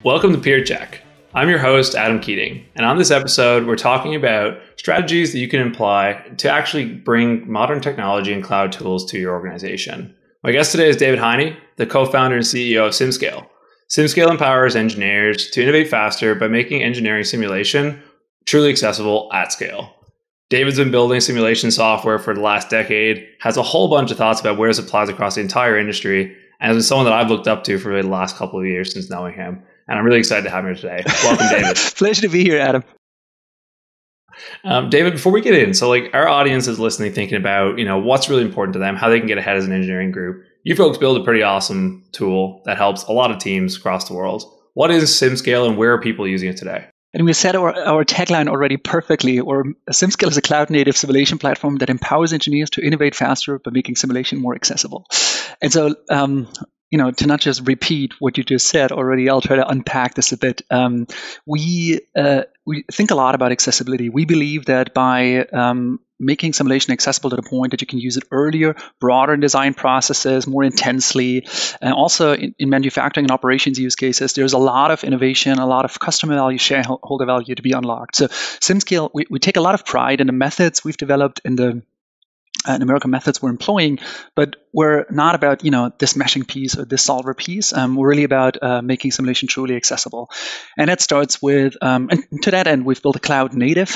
Welcome to Peer Check. I'm your host, Adam Keating, and on this episode, we're talking about strategies that you can apply to actually bring modern technology and cloud tools to your organization. My guest today is David Heiny, the co-founder and CEO of SimScale. SimScale empowers engineers to innovate faster by making engineering simulation truly accessible at scale. David's been building simulation software for the last decade, has a whole bunch of thoughts about where this applies across the entire industry, and has been someone that I've looked up to for really the last couple of years since knowing him. And I'm really excited to have him here today. Welcome, David. Pleasure to be here, Adam. David, before we get in, so our audience is listening, thinking about, what's really important to them, how they can get ahead as an engineering group. You folks build a pretty awesome tool that helps a lot of teams across the world. What is SimScale and where are people using it today? And we said our tagline already perfectly, or SimScale is a cloud-native simulation platform that empowers engineers to innovate faster by making simulation more accessible. And so, to not just repeat what you just said already, I'll try to unpack this a bit. We think a lot about accessibility. We believe that by making simulation accessible to the point that you can use it earlier, broader in design processes, more intensely, and also in manufacturing and operations use cases, there's a lot of innovation, a lot of customer value, shareholder value to be unlocked. So SimScale, we take a lot of pride in the methods we've developed, in the numerical methods we're employing, but we're not about this meshing piece or this solver piece. We're really about making simulation truly accessible, and that starts with and to that end we've built a cloud native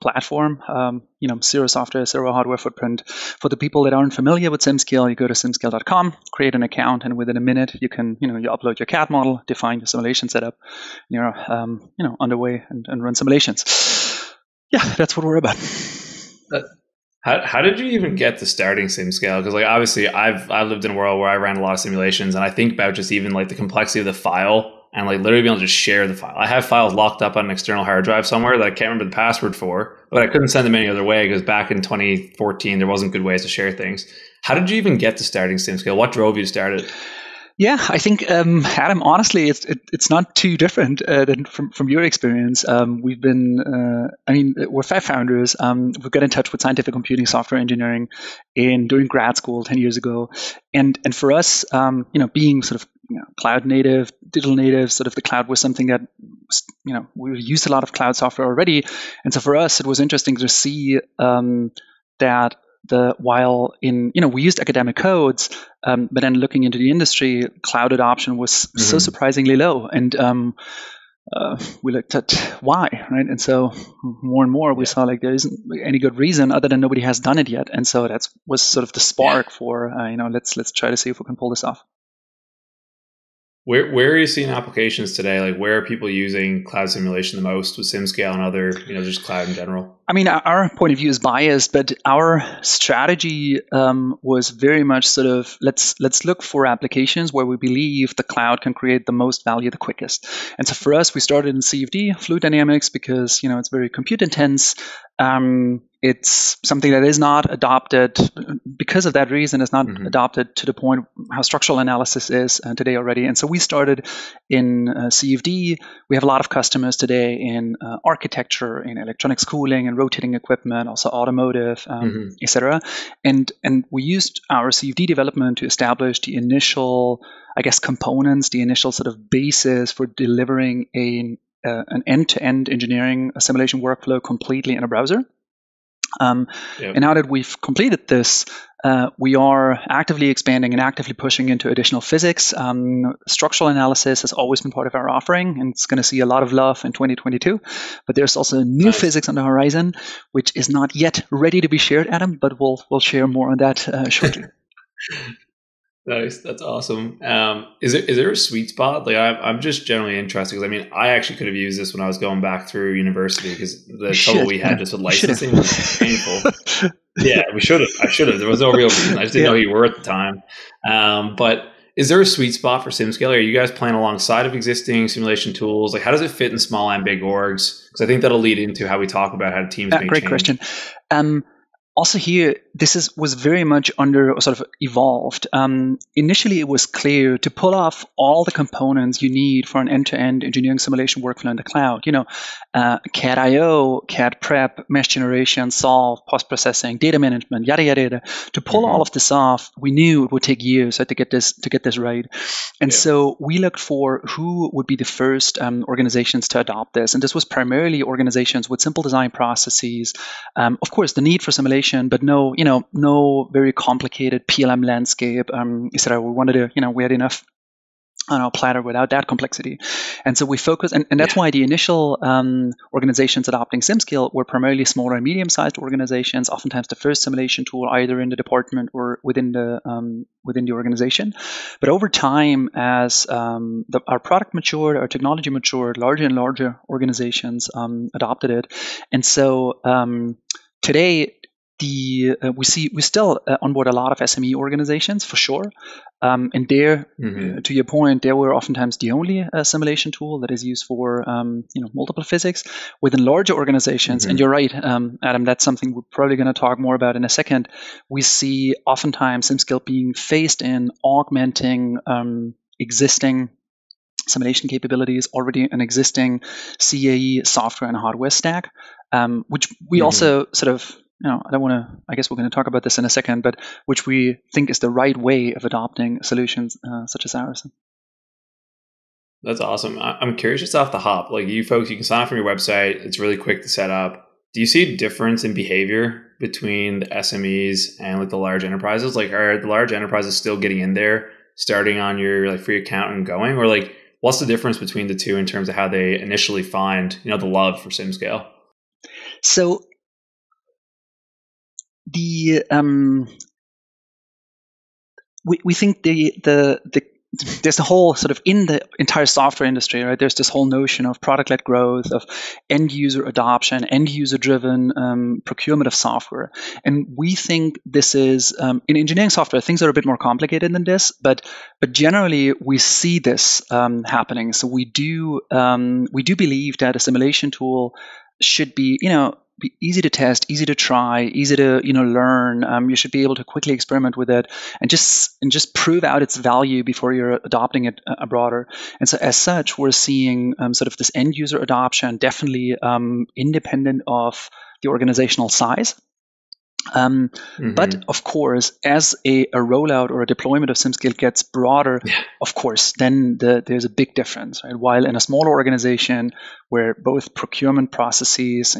platform. Zero software, zero hardware footprint. For the people that aren't familiar with SimScale, you go to simscale.com, create an account, and within a minute you can you upload your CAD model, define your simulation setup, and you're underway and run simulations. Yeah, that's what we're about. How did you even get to starting SimScale? Because obviously I've lived in a world where I ran a lot of simulations, and I think about just even the complexity of the file and literally being able to just share the file. I have files locked up on an external hard drive somewhere that I can't remember the password for, but I couldn't send them any other way because back in 2014 there wasn't good ways to share things. How did you even get to starting SimScale? What drove you to start it? Yeah, I think, Adam, honestly, it's not too different than from your experience. We've been, we're 5 founders. We got in touch with scientific computing software engineering during grad school 10 years ago. And for us, being sort of cloud native, digital native, sort of the cloud was something that, we used a lot of cloud software already. And so for us, it was interesting to see that while we used academic codes, but then looking into the industry, cloud adoption was so surprisingly low, and we looked at why, right? And so more and more we saw there isn't any good reason other than nobody has done it yet, and so that was sort of the spark for let's try to see if we can pull this off. Where are you seeing applications today? Where are people using cloud simulation the most with SimScale and other, just cloud in general? I mean, our point of view is biased, but our strategy was very much sort of let's look for applications where we believe the cloud can create the most value the quickest. And so for us, we started in CFD, fluid dynamics, because it's very compute intense. It's something that is not adopted because of that reason. It's not adopted to the point how structural analysis is today already. And so we started in CFD. We have a lot of customers today in architecture, in electronics cooling and rotating equipment, also automotive, etc. And we used our CFD development to establish the initial, components, the initial sort of basis for delivering an end-to-end engineering simulation workflow completely in a browser. And now that we've completed this, we are actively expanding and actively pushing into additional physics. Structural analysis has always been part of our offering, and it's going to see a lot of love in 2022. But there's also new physics on the horizon, which is not yet ready to be shared, Adam, but we'll share more on that shortly. Nice. That's awesome. Is there a sweet spot? I'm just generally interested because I actually could have used this when I was going back through university because the trouble we had just with licensing was painful. Yeah, we should have. I should have. There was no real reason. I just didn't know who you were at the time. But is there a sweet spot for SimScale? Are you guys playing alongside of existing simulation tools? How does it fit in small and big orgs? Because I think that'll lead into how we talk about how teams make Great change. question. Also here, was very much under sort of evolved. Initially, it was clear to pull off all the components you need for an end-to-end engineering simulation workflow in the cloud. CAD I/O, CAD prep, mesh generation, solve, post-processing, data management, yada yada yada. To pull all of this off, we knew it would take years to get this right. And so we looked for who would be the first organizations to adopt this, and this was primarily organizations with simple design processes. Of course, the need for simulation, but no very complicated PLM landscape, etc. We wanted to, we had enough on our platter without that complexity. And so we focused, and that's why the initial organizations adopting SimScale were primarily smaller and medium-sized organizations, oftentimes the first simulation tool either in the department or within the organization. But over time, as our product matured, our technology matured, larger and larger organizations adopted it. And so today, we still onboard a lot of SME organizations for sure, and there, to your point, they were oftentimes the only simulation tool that is used for multiple physics. Within larger organizations, and you're right, Adam, that's something we're probably going to talk more about in a second. We see oftentimes SimScale being phased in, augmenting existing simulation capabilities, already an existing CAE software and hardware stack, which we also sort of. I guess we're going to talk about this in a second, but which we think is the right way of adopting solutions such as ours. That's awesome. I'm curious, just off the hop, like you folks, you can sign up from your website. It's really quick to set up. Do you see a difference in behavior between the SMEs and like the large enterprises? Like, are the large enterprises still getting in there, starting on your like free account and going, or like what's the difference between the two in terms of how they initially find, the love for SimScale? So we think there's a whole sort of in the entire software industry, right? There's this whole notion of product-led growth, of end user adoption, end user driven procurement of software, and we think this is in engineering software things are a bit more complicated than this, but generally we see this happening. So we do believe that a simulation tool should be be easy to test, easy to try, easy to learn. You should be able to quickly experiment with it and just prove out its value before you're adopting it broader. And so as such, we're seeing sort of this end user adoption, definitely independent of the organizational size. But of course, as a rollout or a deployment of SimScale gets broader, of course, then there's a big difference, right? While in a smaller organization where both procurement processes,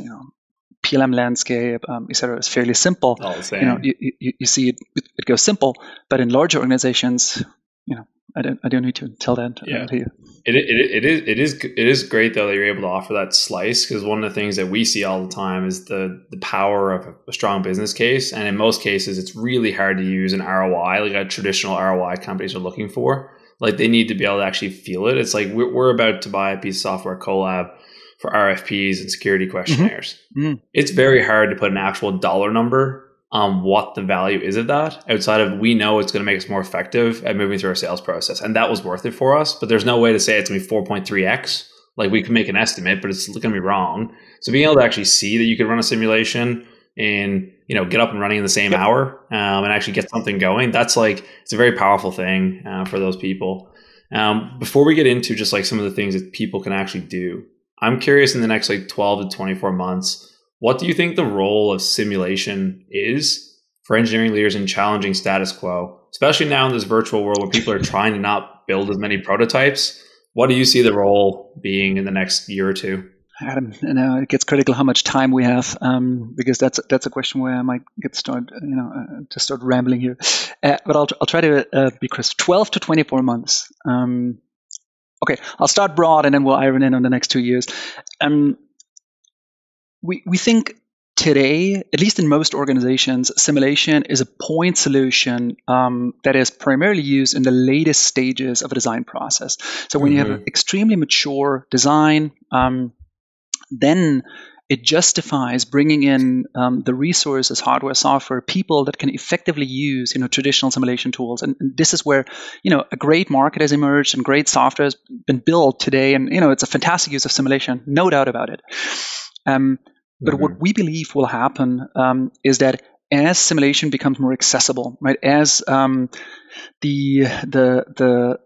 PLM landscape, etc., is fairly simple. You see it goes simple, but in larger organizations, I don't need to tell that to you. It is great though that you're able to offer that slice, because one of the things that we see all the time is the power of a strong business case, and in most cases, it's really hard to use an ROI like a traditional ROI companies are looking for. Like they need to be able to actually feel it. It's like we're about to buy a piece of software collab for RFPs and security questionnaires. It's very hard to put an actual dollar number on what the value is of that, outside of we know it's going to make us more effective at moving through our sales process. And that was worth it for us, but there's no way to say it's going to be 4.3x. Like we can make an estimate, but it's going to be wrong. So being able to actually see that you could run a simulation and, get up and running in the same hour and actually get something going, that's like, it's a very powerful thing for those people. Before we get into just like some of the things that people can actually do, I'm curious in the next like 12 to 24 months, what do you think the role of simulation is for engineering leaders in challenging status quo, especially now in this virtual world where people are trying to not build as many prototypes? What do you see the role being in the next year or two? Adam, it gets critical how much time we have, because that's a question where I might start rambling here. But I'll try to be crisp. 12 to 24 months. Okay, I'll start broad and then we'll iron in on the next 2 years. We think today, at least in most organizations, simulation is a point solution that is primarily used in the latest stages of a design process. So when you have an extremely mature design, then it justifies bringing in the resources, hardware, software, people that can effectively use traditional simulation tools. And this is where a great market has emerged and great software has been built today. And it's a fantastic use of simulation, no doubt about it. But what we believe will happen is that as simulation becomes more accessible, right? As the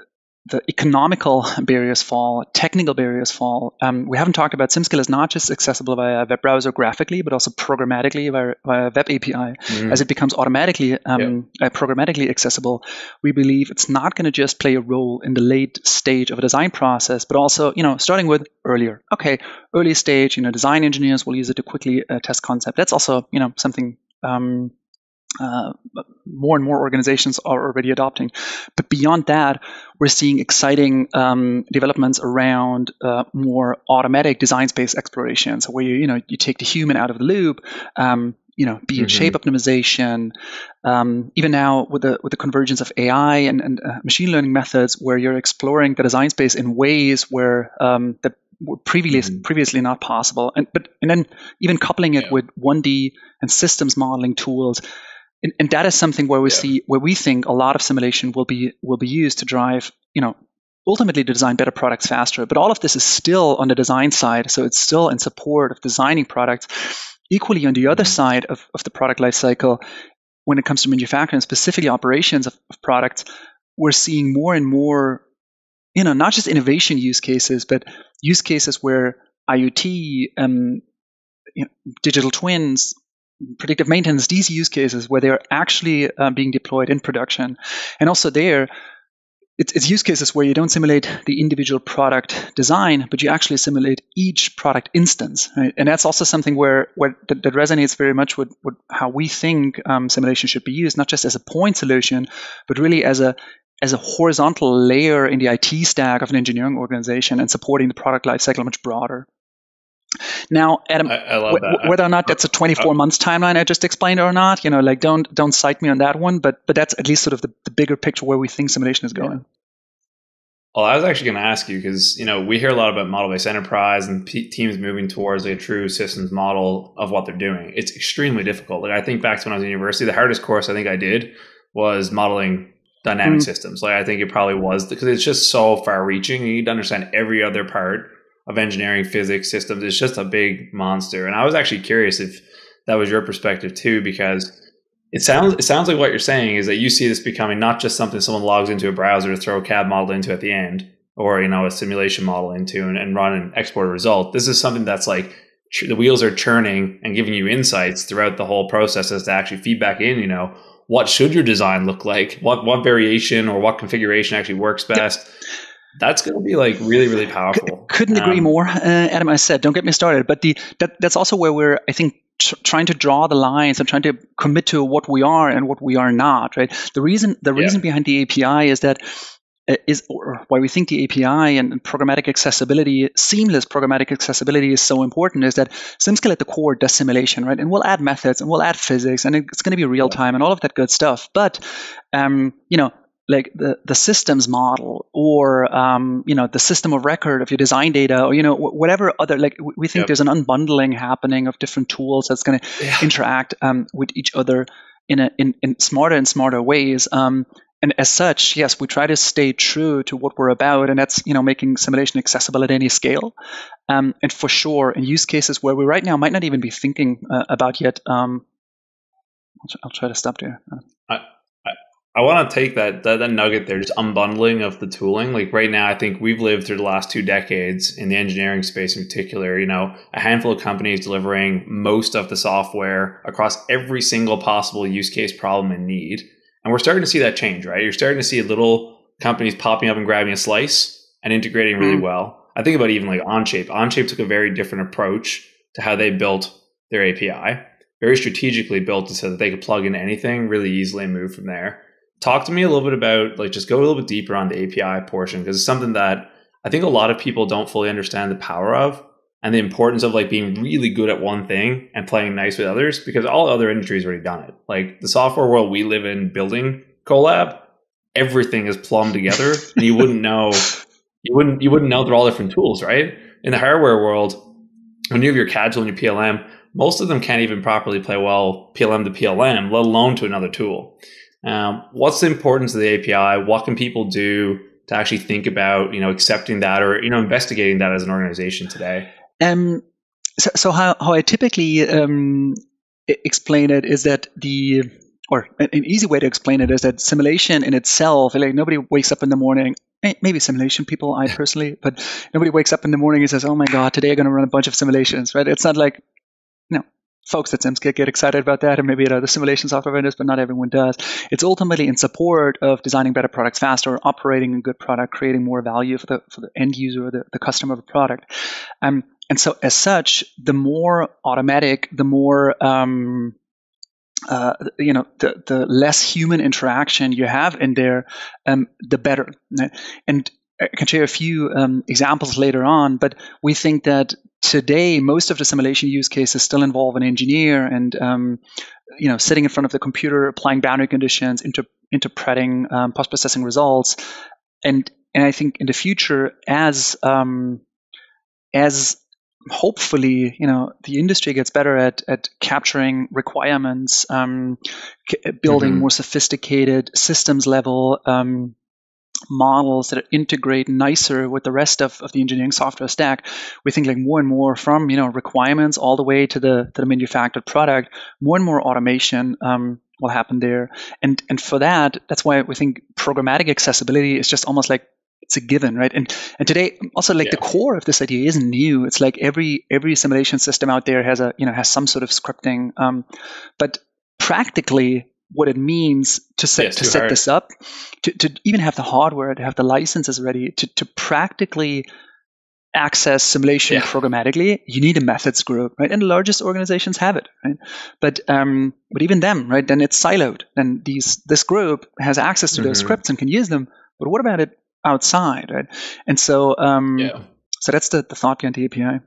economical barriers fall, technical barriers fall. We haven't talked about SimScale is not just accessible via a web browser graphically, but also programmatically via web API. As it becomes automatically programmatically accessible, we believe it's not going to just play a role in the late stage of a design process, but also, starting with earlier. Okay, early stage, design engineers will use it to quickly test concept. That's also, something more and more organizations are already adopting. But beyond that, we're seeing exciting developments around more automatic design space exploration. So where you take the human out of the loop, be it shape optimization, even now with the convergence of AI and machine learning methods, where you're exploring the design space in ways where that were previously not possible. And then even coupling it with 1D and systems modeling tools. And that is something where we think a lot of simulation will be used to drive, ultimately to design better products faster. But all of this is still on the design side, so it's still in support of designing products. Equally, on the other side of the product lifecycle, when it comes to manufacturing, specifically operations of products, we're seeing more and more, not just innovation use cases, but use cases where IoT, digital twins, predictive maintenance, these use cases where they're actually being deployed in production. And also there, it's use cases where you don't simulate the individual product design, but you actually simulate each product instance. Right? And that's also something where that resonates very much with how we think simulation should be used, not just as a point solution, but really as a horizontal layer in the IT stack of an engineering organization and supporting the product lifecycle much broader. Now, Adam, I love that. Whether or not that's a 24 months timeline I just explained or not, don't cite me on that one, but that's at least sort of the bigger picture where we think simulation is going. Well, I was actually going to ask you because, we hear a lot about model-based enterprise and teams moving towards a true systems model of what they're doing. It's extremely difficult. Like I think back to when I was in university, the hardest course I think I did was modeling dynamic systems. Like I think it probably was because it's just so far reaching. You need to understand every other part of engineering, physics, systems. It's just a big monster. And I was actually curious if that was your perspective too, because it sounds like what you're saying is that you see this becoming not just something someone logs into a browser to throw a CAD model into at the end, or a simulation model into and run and export a result. This is something that's like the wheels are churning and giving you insights throughout the whole process as to actually feedback in, what should your design look like? What variation or what configuration actually works best? Yep. That's going to be like really, really powerful. Couldn't agree more, Adam. I said, don't get me started. But that's also where we're, I think, trying to draw the lines and trying to commit to what we are and what we are not. Right. The reason behind the API is that or why we think the API and programmatic accessibility, seamless programmatic accessibility, is so important. Is that SimScale at the core does simulation, right? And we'll add methods and we'll add physics, and it's going to be real time and all of that good stuff. But like the systems model or the system of record of your design data, or whatever other, like we think there's an unbundling happening of different tools that's going to interact with each other in smarter and smarter ways. And as such, yes, we try to stay true to what we're about, and that's making simulation accessible at any scale. And for sure, in use cases where we right now might not even be thinking about yet. I'll try to stop there. I want to take that nugget there, just unbundling of the tooling. Like right now, I think we've lived through the last 2 decades in the engineering space in particular, a handful of companies delivering most of the software across every single possible use case, problem, and need. And we're starting to see that change, right? You're starting to see little companies popping up and grabbing a slice and integrating really well. I think about even like Onshape. Onshape took a very different approach to how they built their API, very strategically built it so that they could plug into anything really easily and move from there. Talk to me a little bit about, like, just go a little bit deeper on the API portion, because it's something that I think a lot of people don't fully understand the power of and the importance of like being really good at one thing and playing nice with others, because all other industries already done it. Like the software world we live in, building collab, everything is plumbed together and you wouldn't know they're all different tools, right? In the hardware world, when you have your CAD tool and your PLM, most of them can't even properly play well PLM to PLM, let alone to another tool. What's the importance of the API? What can people do to actually think about, accepting that or, investigating that as an organization today? So how I typically explain it is that or an easy way to explain it is that simulation in itself, like nobody wakes up in the morning, maybe simulation people, I personally, but nobody wakes up in the morning and says, oh my God, today I'm going to run a bunch of simulations, right? It's not like, folks at SimScale get excited about that, or maybe the simulation software vendors, but not everyone does. It's ultimately in support of designing better products faster, operating a good product, creating more value for the end user, or the customer of the product. And so as such, the more automatic, the more the less human interaction you have in there, the better. And I can share a few examples later on, but we think that today most of the simulation use cases still involve an engineer and sitting in front of the computer, applying boundary conditions, interpreting post-processing results, and I think in the future, as hopefully, the industry gets better at capturing requirements, building more sophisticated systems level models that integrate nicer with the rest of the engineering software stack. We think like more and more from requirements all the way to the manufactured product, more and more automation will happen there. And for that's why we think programmatic accessibility is just almost like it's a given, right? And today also the core of this idea isn't new. It's like every simulation system out there has has some sort of scripting, but practically what it means to set this up, to even have the hardware, to have the licenses ready, to practically access simulation programmatically, you need a methods group, right? And the largest organizations have it, right? But even them, right? Then it's siloed. Then this group has access to those scripts and can use them. But what about it outside, right? And so so that's the thought behind the API.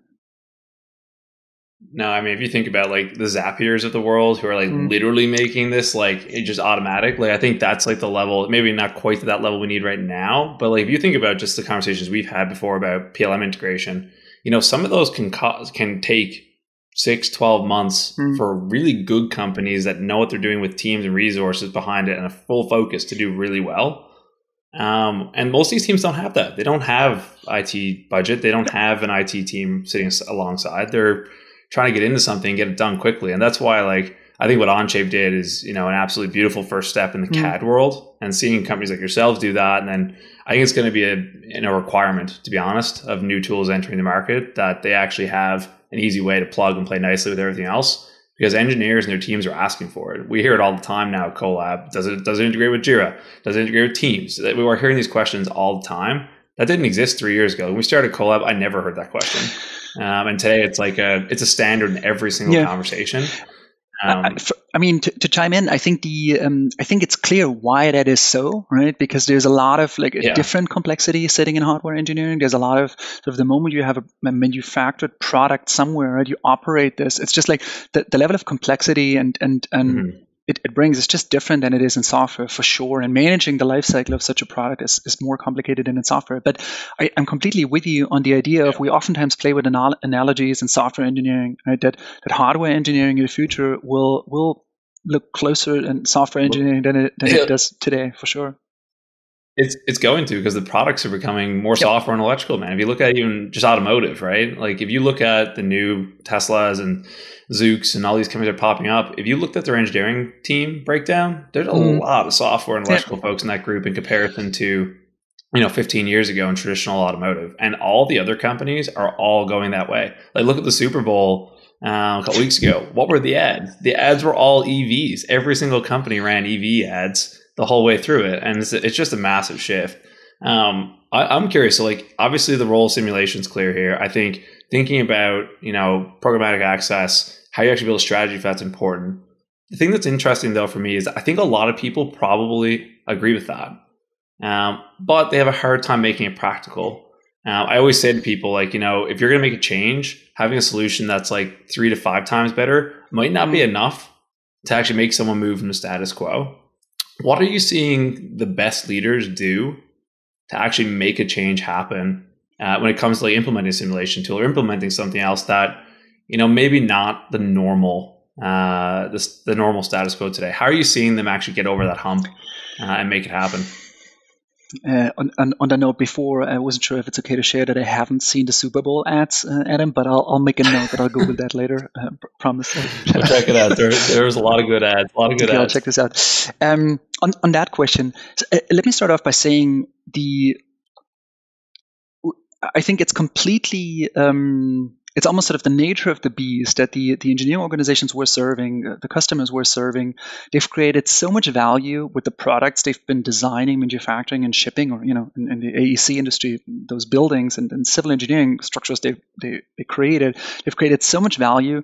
No, I mean, if you think about like the Zapiers of the world who are like literally making this like it just automatic, like I think that's like the level, maybe not quite to that level we need right now, but like if you think about just the conversations we've had before about PLM integration, some of those can take 6-12 months for really good companies that know what they're doing with teams and resources behind it and a full focus to do really well. And most of these teams don't have that. They don't have IT budget. They don't have an IT team sitting alongside. They're trying to get into something and get it done quickly. And that's why I think what Onshape did is, an absolutely beautiful first step in the CAD world, and seeing companies like yourselves do that. And then I think it's going to be a requirement, to be honest, of new tools entering the market, that they actually have an easy way to plug and play nicely with everything else, because engineers and their teams are asking for it. We hear it all the time now. Colab, does it integrate with Jira? Does it integrate with Teams? We were hearing these questions all the time. That didn't exist 3 years ago. When we started Colab, I never heard that question. And today it's like it's a standard in every single conversation. To chime in, I think I think it's clear why that is so, right? Because there's a lot of different complexity sitting in hardware engineering. There's a lot of sort of the moment you have a manufactured product somewhere, right? You operate this. It's just like the level of complexity and it brings is just different than it is in software for sure. And managing the life cycle of such a product is more complicated than in software. But I'm completely with you on the idea of we oftentimes play with analogies in software engineering, right? That hardware engineering in the future will look closer in software engineering than it does today, for sure. It's going to, because the products are becoming more software and electrical, man. If you look at even just automotive, right? Like if you look at the new Teslas and Zooks and all these companies are popping up, if you looked at their engineering team breakdown, there's a lot of software and electrical folks in that group in comparison to 15 years ago in traditional automotive. And all the other companies are all going that way. Like look at the Super Bowl a couple weeks ago. What were the ads? The ads were all EVs. Every single company ran EV ads the whole way through it. And it's just a massive shift. I'm curious. So like, obviously the role of simulation is clear here. I think thinking about, programmatic access, how you actually build a strategy, if that's important. The thing that's interesting though for me is I think a lot of people probably agree with that. But they have a hard time making it practical. I always say to people, like, if you're going to make a change, having a solution that's like 3 to 5 times better might not be enough to actually make someone move from the status quo. What are you seeing the best leaders do to actually make a change happen when it comes to like implementing a simulation tool or implementing something else that, maybe not the normal, the normal status quo today? How are you seeing them actually get over that hump and make it happen? on the note before, I wasn't sure if it's okay to share that I haven't seen the Super Bowl ads, Adam, but I'll make a note that I'll Google that later. Promise. We'll check it out. There's a lot of good ads. A lot of good Okay, I'll ads. check this out. On that question, so, let me start off by saying I think it's completely it's almost sort of the nature of the beast that the engineering organizations we're serving, the customers we're serving, they've created so much value with the products they've been designing, manufacturing, and shipping, or in the AEC industry, those buildings and civil engineering structures they created, they've created so much value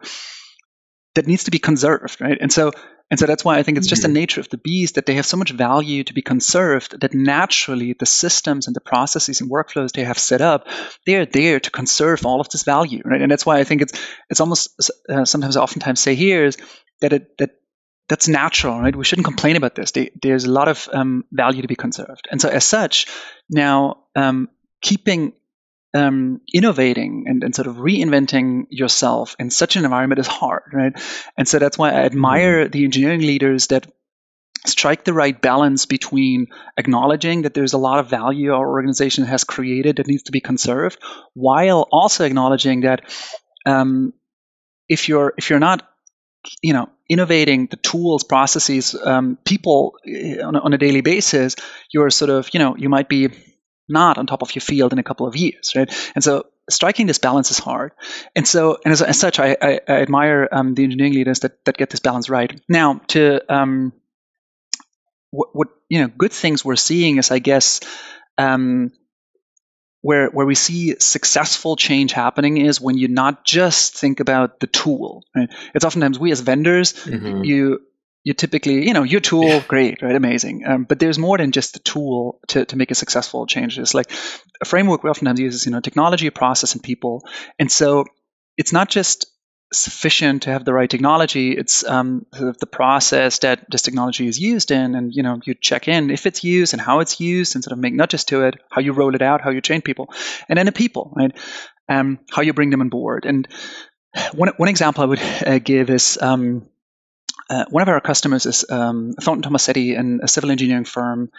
that needs to be conserved, right? And so that's why I think it's just the nature of the beast that they have so much value to be conserved that naturally the systems and the processes and workflows they have set up, they are there to conserve all of this value, right? And that's why I think it's almost oftentimes say here is that that's natural, right? We shouldn't complain about this. There's a lot of value to be conserved, and so as such, now keeping innovating and sort of reinventing yourself in such an environment is hard, right? And so that's why I admire the engineering leaders that strike the right balance between acknowledging that there's a lot of value our organization has created that needs to be conserved, while also acknowledging that if you're not innovating the tools, processes, people on a daily basis, you're sort of you might be not on top of your field in a couple of years, right? And so striking this balance is hard. And so, and as such, I admire the engineering leaders that get this balance right. Now, to what good things we're seeing is, I guess, where we see successful change happening is when you not just think about the tool, right? It's oftentimes we as vendors, you typically, your tool, great, right, amazing. But there's more than just the tool to make a successful change. It's like a framework we oftentimes use is, technology, process, and people. And so it's not just sufficient to have the right technology. It's sort of the process that this technology is used in, and you check in if it's used and how it's used, and sort of make nudges to it, how you roll it out, how you train people, and then the people, right? How you bring them on board. And one example I would give is. One of our customers is Thornton Tomasetti, and a civil engineering firm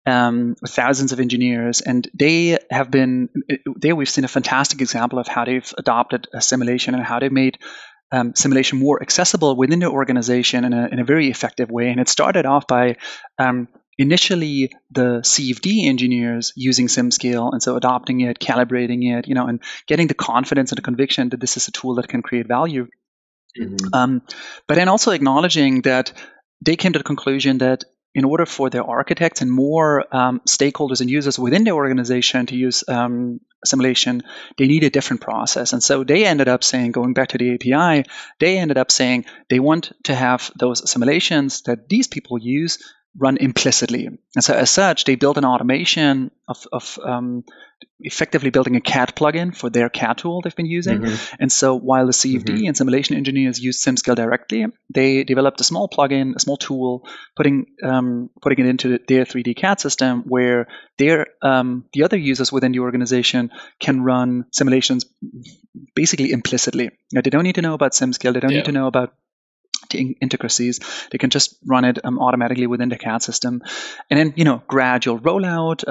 with thousands of engineers, and we've seen a fantastic example of how they've adopted a simulation and how they've made simulation more accessible within their organization in a very effective way. And it started off by initially the CFD engineers using SimScale, and so adopting it, calibrating it, and getting the confidence and the conviction that this is a tool that can create value. But then also acknowledging that they came to the conclusion that in order for their architects and more stakeholders and users within their organization to use simulation, they need a different process. And so they ended up saying, going back to the API, they ended up saying they want to have those simulations that these people use run implicitly. And so as such, they built an automation of effectively building a CAD plugin for their CAD tool they've been using. And so while the CFD and simulation engineers used SimScale directly, they developed a small plugin, a small tool, putting it into their 3D CAD system where the other users within the organization can run simulations basically implicitly. Now, they don't need to know about SimScale. They don't need to know about the intricacies. They can just run it automatically within the CAD system, and then gradual rollout,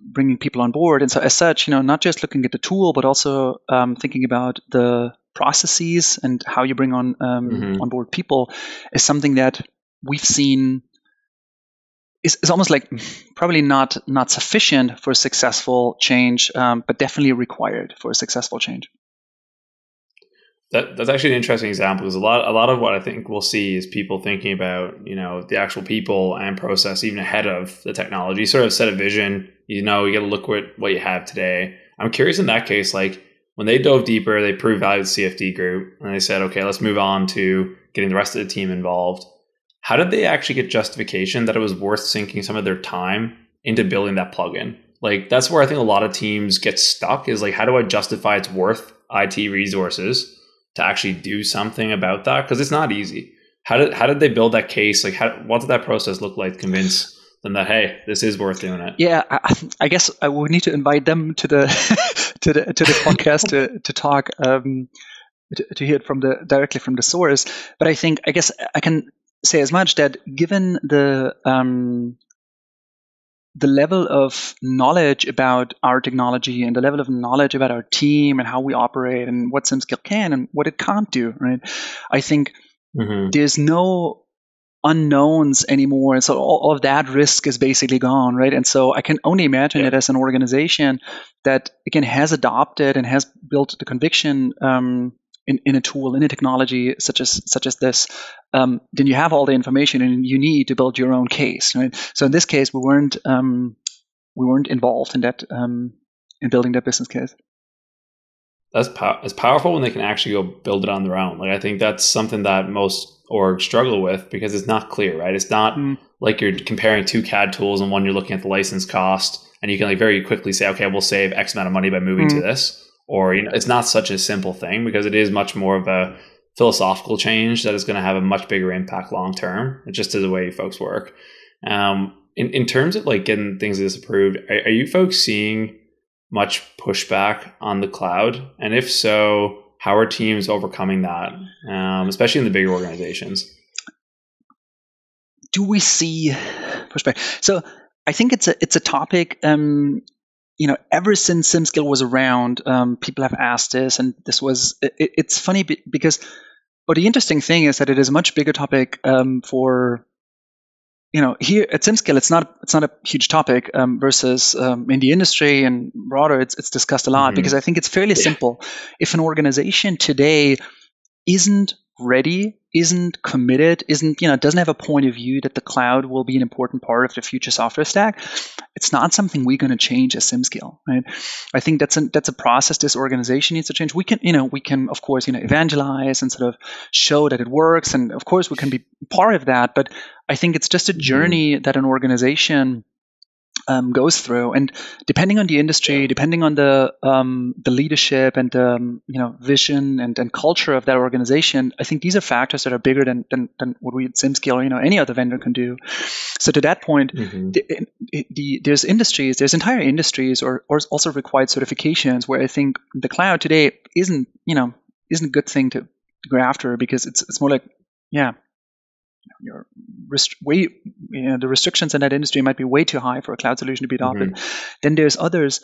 bringing people on board. And so as such, not just looking at the tool, but also thinking about the processes and how you bring on board people is something that we've seen is almost like probably not sufficient for a successful change, but definitely required for a successful change. That's actually an interesting example, because a lot of what I think we'll see is people thinking about, the actual people and process even ahead of the technology. Sort of set a vision, you got to look at what you have today. I'm curious in that case, like when they dove deeper, they proved value to the CFD group, and they said, okay, let's move on to getting the rest of the team involved. How did they actually get justification that it was worth sinking some of their time into building that plugin? Like that's where I think a lot of teams get stuck, is like, how do I justify it's worth IT resources to actually do something about that? Because it's not easy. How did they build that case? Like, what did that process look like to convince them that, hey, this is worth doing it? Yeah, I guess I would need to invite them to the to the podcast to talk to hear it directly from the source. But I guess I can say as much that given the the level of knowledge about our technology and the level of knowledge about our team and how we operate and what SimScale can and what it can't do, right? I think there's no unknowns anymore. And so all of that risk is basically gone, right? And so I can only imagine that as an organization that, again, has adopted and has built the conviction in a tool, in a technology such as this, then you have all the information and you need to build your own case, right? So in this case, we weren't involved in that in building that business case. It's powerful when they can actually go build it on their own. Like I think that's something that most orgs struggle with because it's not clear, right? It's not like you're comparing two CAD tools and one you're looking at the license cost and you can like very quickly say, okay, we'll save X amount of money by moving to this. Or, it's not such a simple thing because it is much more of a philosophical change that is going to have a much bigger impact long term. It's just the way folks work. In terms of like getting things disapproved, are you folks seeing much pushback on the cloud? And if so, how are teams overcoming that, especially in the bigger organizations? Do we see pushback? So I think it's a topic. Ever since SimScale was around, people have asked this, and it's funny because, the interesting thing is that it is a much bigger topic for, here at SimScale, it's not a huge topic versus in the industry and broader, it's discussed a lot because I think it's fairly simple. If an organization today isn't ready, isn't committed, doesn't have a point of view that the cloud will be an important part of the future software stack, it's not something we're going to change as SimScale, right? I think that's a process this organization needs to change. We can of course evangelize and sort of show that it works, and of course we can be part of that. But I think it's just a journey that an organization goes through, and depending on the industry, depending on the leadership and vision and culture of that organization, I think these are factors that are bigger than what we at SimScale or any other vendor can do. So to that point, there's entire industries or also required certifications where I think the cloud today isn't a good thing to go after because it's more like the restrictions in that industry might be way too high for a cloud solution to be adopted. Then there's others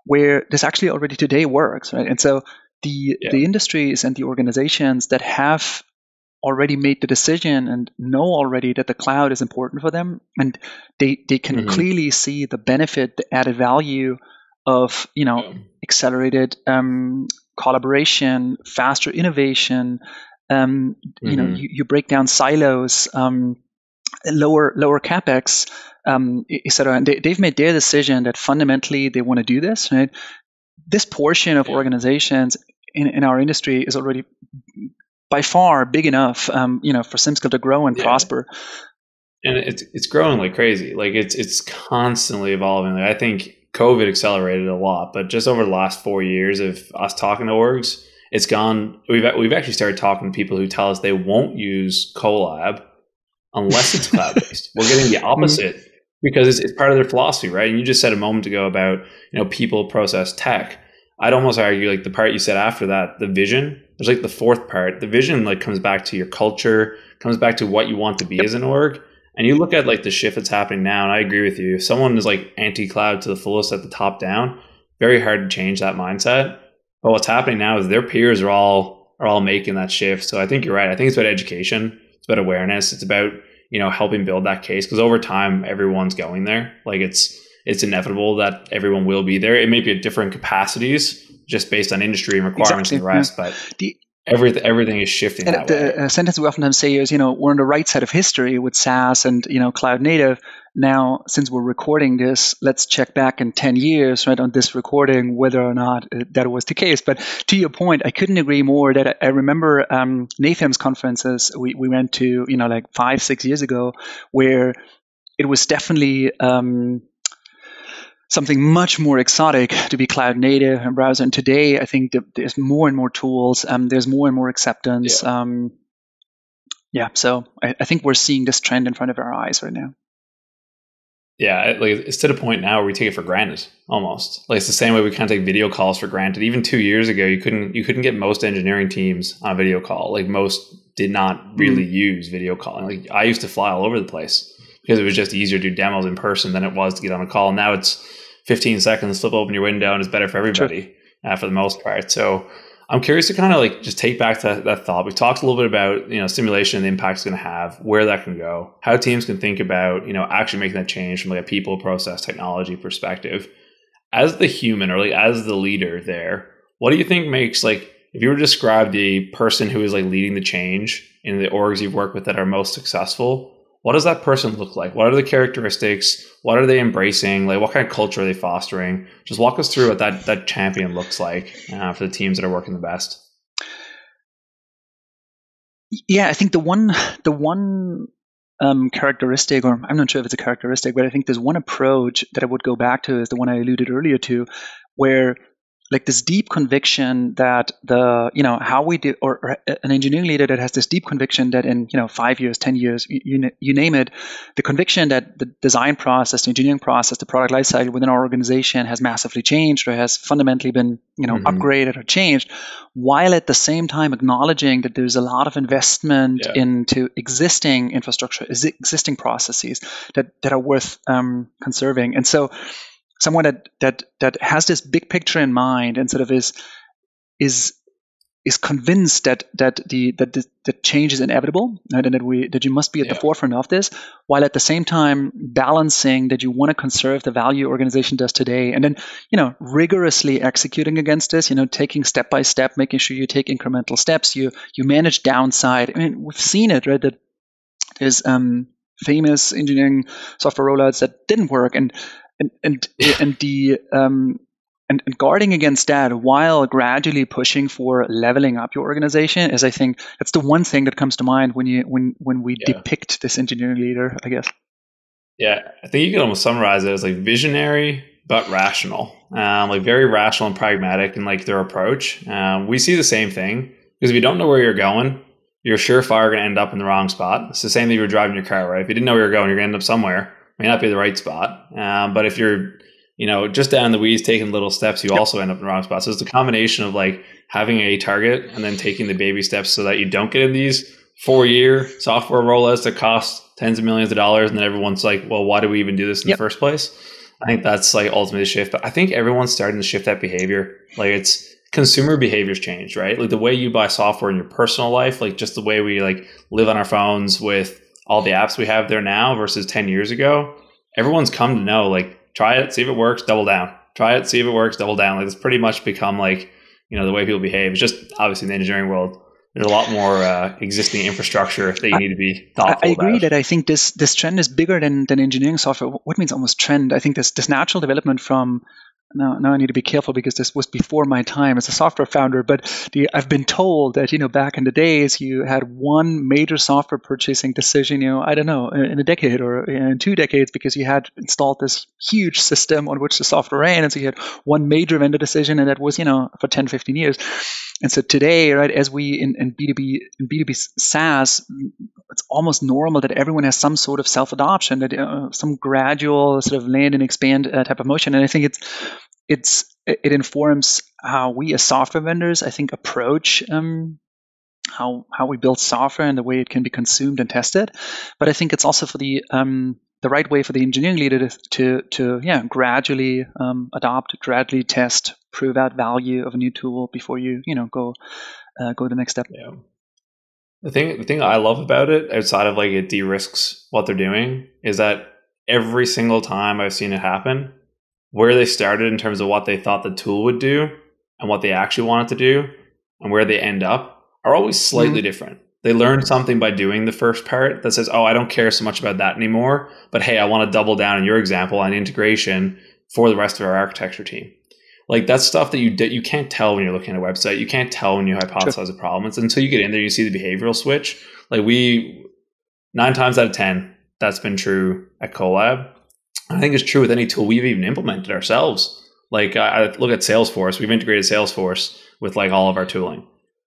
where this actually already today works, right? And so the industries and the organizations that have already made the decision and know already that the cloud is important for them, and they can clearly see the benefit, the added value of accelerated collaboration, faster innovation. You break down silos, lower capex, etc. And they've made their decision that fundamentally they want to do this. Right? This portion of organizations in our industry is already by far big enough, for SimScale to grow and prosper. And it's growing like crazy. Like it's constantly evolving. Like I think COVID accelerated a lot, but just over the last 4 years of us talking to orgs, it's gone. We've actually started talking to people who tell us they won't use Colab unless it's cloud based. We're getting the opposite because it's part of their philosophy, right? And you just said a moment ago about people, process, tech. I'd almost argue like the part you said after that, the vision. There's like the fourth part. The vision like comes back to your culture, comes back to what you want to be as an org. And you look at like the shift that's happening now, and I agree with you. If someone is like anti-cloud to the fullest at the top down, very hard to change that mindset. But what's happening now is their peers are all making that shift. So I think you're right. I think it's about education. It's about awareness. It's about, helping build that case because over time, everyone's going there. Like it's inevitable that everyone will be there. It may be at different capacities just based on industry and requirements and the rest, but everything is shifting that way. The sentence we often say is, we're on the right side of history with SaaS and, cloud native. Now, since we're recording this, let's check back in 10 years, right, on this recording, whether or not that was the case. But to your point, I couldn't agree more that I remember NAFEM's conferences we went to, like 5-6 years ago, where it was definitely something much more exotic to be cloud native and browser. And today, I think there's more and more tools. There's more and more acceptance. So I think we're seeing this trend in front of our eyes right now. Yeah, like it's to the point now where we take it for granted almost. Like it's the same way we kind of take video calls for granted. Even 2 years ago, you couldn't get most engineering teams on a video call. Like most did not really use video calling. Like I used to fly all over the place because it was just easier to do demos in person than it was to get on a call. Now it's 15 seconds, flip open your window, and it's better for everybody for the most part. So I'm curious to kind of like just take back that thought. We talked a little bit about, simulation and the impact it's going to have, where that can go, how teams can think about, actually making that change from like a people, process, technology perspective. As the human or like as the leader there, what do you think makes, like, if you were to describe the person who is like leading the change in the orgs you've worked with that are most successful, what does that person look like? What are the characteristics? What are they embracing? Like, what kind of culture are they fostering? Just walk us through what that champion looks like for the teams that are working the best. Yeah, I think the one characteristic, or I'm not sure if it's a characteristic, but I think there's one approach that I would go back to is the one I alluded earlier to, where like this deep conviction that how we do, or an engineering leader that has this deep conviction that in 5 years, 10 years, you name it, the conviction that the design process, the engineering process, the product lifecycle within our organization has massively changed or has fundamentally been upgraded or changed, while at the same time acknowledging that there's a lot of investment into existing infrastructure, existing processes that are worth conserving. And so someone that has this big picture in mind and sort of is convinced that the change is inevitable, right? And that you must be at the forefront of this, while at the same time balancing that you want to conserve the value your organization does today, and then rigorously executing against this, taking step by step, making sure you take incremental steps, you manage downside. I mean, we've seen it, right? That there's famous engineering software rollouts that didn't work, and guarding against that while gradually pushing for leveling up your organization is, I think, that's the one thing that comes to mind when we depict this engineering leader, I guess. Yeah, I think you can almost summarize it as like visionary but rational, like very rational and pragmatic in like their approach. We see the same thing, because if you don't know where you're going, you're surefire going to end up in the wrong spot. It's the same thing if you're driving your car, right? If you didn't know where you're going, you're going to end up somewhere. May not be the right spot. But if you're, just down the weeds, taking little steps, you also end up in the wrong spot. So it's a combination of like having a target and then taking the baby steps so that you don't get in these 4-year software rollouts that cost tens of millions of dollars. And then everyone's like, well, why do we even do this in the first place? I think that's like ultimately the shift. But I think everyone's starting to shift that behavior. Like, it's consumer behaviors change, right? Like the way you buy software in your personal life, like just the way we like live on our phones with all the apps we have there now versus 10 years ago, everyone's come to know, like, try it, see if it works, double down. Try it, see if it works, double down. Like, it's pretty much become like, the way people behave. It's just obviously in the engineering world, there's a lot more existing infrastructure that you need to be thoughtful I agree about. that I think this trend is bigger than engineering software. What means almost trend? I think this natural development from, now I need to be careful because this was before my time as a software founder, but I've been told that, back in the days, you had one major software purchasing decision, I don't know, in a decade or in 2 decades, because you had installed this huge system on which the software ran. And so you had one major vendor decision, and that was, for 10, 15 years. And so today, right, as we in B2B SaaS, it's almost normal that everyone has some sort of self-adoption, that some gradual sort of land and expand type of motion. And I think it informs how we as software vendors, I think, approach how we build software and the way it can be consumed and tested. But I think it's also for the right way for the engineering leader to gradually adopt, gradually test, prove out value of a new tool before you go the next step. Yeah. The thing I love about it, outside of like it de-risks what they're doing, is that every single time I've seen it happen, where they started in terms of what they thought the tool would do and what they actually wanted to do and where they end up are always slightly different. They learn something by doing the first part that says, oh, I don't care so much about that anymore, but hey, I want to double down in your example on integration for the rest of our architecture team. Like, that's stuff that you can't tell when you're looking at a website. You can't tell when you hypothesize a problem. It's until you get in there, you see the behavioral switch. Like, 9 times out of 10, that's been true at Colab. I think it's true with any tool we've even implemented ourselves. Like, I look at Salesforce. We've integrated Salesforce with like all of our tooling.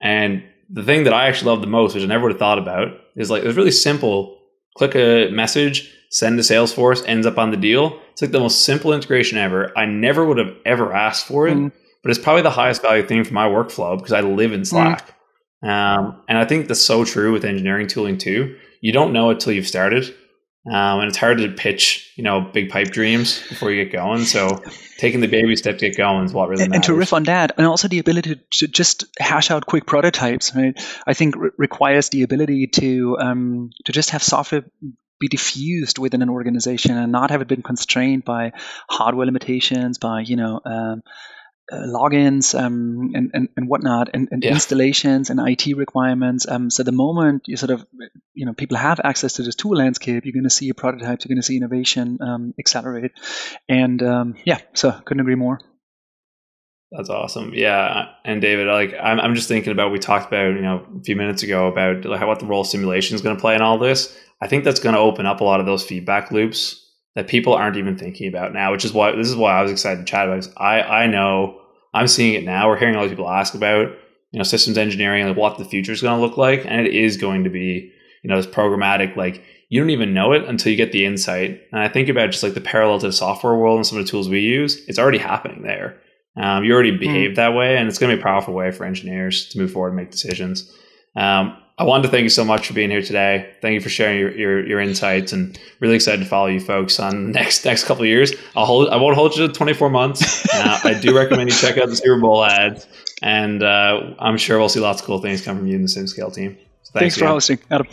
And the thing that I actually love the most, which I never would have thought about, is like, it's really simple. Click a message, send to Salesforce, ends up on the deal. It's like the most simple integration ever. I never would have ever asked for it, but it's probably the highest value thing for my workflow because I live in Slack. And I think that's so true with engineering tooling too. You don't know it till you've started. And it's hard to pitch, big pipe dreams before you get going. So taking the baby step to get going is what really matters. And to riff on that, and also the ability to just hash out quick prototypes, right? I think requires the ability to just have software be diffused within an organization and not have it been constrained by hardware limitations, by logins and whatnot, and installations and IT requirements. So the moment you sort of, people have access to this tool landscape, you're going to see prototypes, you're going to see innovation accelerate. And so couldn't agree more. That's awesome. Yeah. And David, I'm just thinking about, we talked about, a few minutes ago about what the role simulation is going to play in all this. I think that's going to open up a lot of those feedback loops that people aren't even thinking about now, this is why I was excited to chat about it. I know I'm seeing it now. We're hearing a lot of people ask about, systems engineering, like what the future is going to look like. And it is going to be, this programmatic, you don't even know it until you get the insight. And I think about just the parallel to the software world and some of the tools we use, it's already happening there. You already behave that way, and it's going to be a powerful way for engineers to move forward and make decisions. I wanted to thank you so much for being here today. Thank you for sharing your insights, and really excited to follow you folks on the next couple of years. I won't hold you to 24 months. I do recommend you check out the Super Bowl ads, and I'm sure we'll see lots of cool things come from you and the SimScale team. So thanks for hosting, Adam.